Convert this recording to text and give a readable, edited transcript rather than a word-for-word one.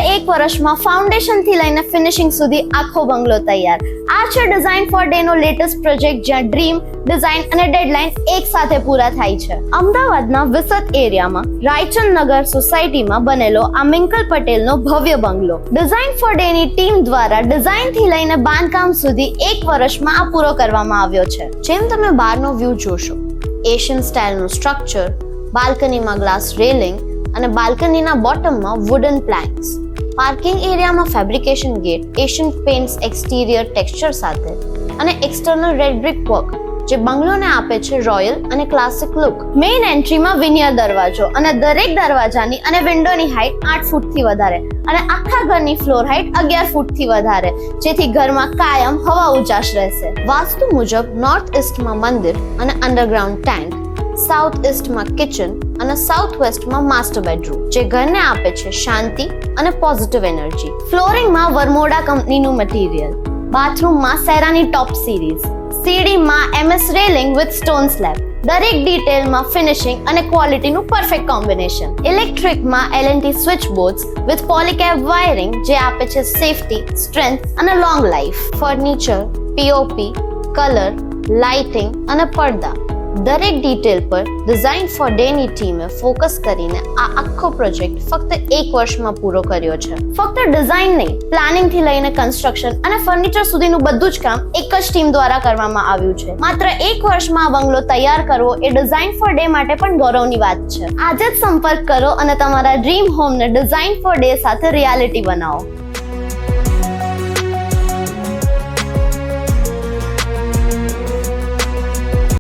1 વર્ષમાં ફાઉન્ડેશન થી લઈને ફિનિશિંગ સુધી આખો બંગલો તૈયાર. આ છે ડિઝાઇન ફોર ડે નો લેટેસ્ટ પ્રોજેક્ટ, જ્યાં ડ્રીમ, ડિઝાઇન અને ડેડલાઇન એક સાથે પૂરા થાય છે. અમદાવાદના વિસત એરિયામાં રાયચંદ નગર સોસાયટીમાં બનેલો આ મિંકલ પટેલનો ભવ્ય બંગલો ડિઝાઇન ફોર ડે ની ટીમ દ્વારા ડિઝાઇન થી લઈને બાંધકામ સુધી 1 વર્ષમાં આ પૂરો કરવામાં આવ્યો છે. જેમ તમે બહારનો વ્યૂ જોશો, એશિયન સ્ટાઇલનું સ્ટ્રક્ચર, બાલ્કનીમાં ગ્લાસ રેલિંગ અને બાલ્કનીના બોટમમાં વુડન પ્લેન્ક્સ, પાર્કિંગ એરિયામાં fabrication gate, Asian paints exterior texture સાથે અને એક્સટર્નલ રેડ બ્રિક વર્ક જે બંગલોને આપે છે રોયલ અને ક્લાસિક લુક. મેઇન એન્ટ્રીમાં વિનિયર દરવાજો અને દરેક દરવાજાની અને વિન્ડોની હાઇટ 8 ફૂટથી વધારે અને આખા ઘરની ફ્લોર હાઇટ 11 ફૂટથી વધારે, જેથી ઘરમાં કાયમ હવા ઉજાસ રહેશે. વાસ્તુ મુજબ નોર્થ ઇસ્ટમાં મંદિર અને અંડરગ્રાઉન્ડ ટેન્ક, સાઉથ ઇસ્ટમાં કિચન અને સાઉથ વેસ્ટમાં માસ્ટર બેડરૂમ જે ઘરને આપે છે શાંતિ અને પોઝિટિવ એનર્જી. ફ્લોરિંગમાં વર્મોડા કંપનીનું મટીરિયલ, બાથરૂમમાં સેરાની ટોપ સિરીઝ, સીડીમાં MS railing with stone slab, દરેક ડિટેલમાં ફિનિશિંગ અને ક્વોલિટીનું પરફેક્ટ કોમ્બિનેશન. ઇલેક્ટ્રિકમાં L&T switch boards with Polycab wiring જે આપે છે સેફટી, સ્ટ્રેન્થ અને long life. Furniture, POP, colour, lighting અને પડદા, દરેક ડિટેલ પર ડિઝાઇન ફોર ડે ની ટીમે ફોકસ કરીને આ આખો પ્રોજેક્ટ ફક્ત 1 વર્ષમાં પૂરો કર્યો છે. ફક્ત ડિઝાઇન નહીં, પ્લાનિંગ થી લઈને કન્સ્ટ્રક્શન અને ફર્નિચર સુધીનું બધું જ કામ એક જ ટીમ દ્વારા કરવામાં આવ્યું છે. માત્ર 1 વર્ષમાં આ બંગલો તૈયાર કરવો એ ડિઝાઇન ફોર ડે માટે પણ ગૌરવની વાત છે. આજે જ સંપર્ક કરો અને તમારા ડ્રીમ હોમને ડિઝાઇન ફોર ડે સાથે રિયાલિટી બનાવો.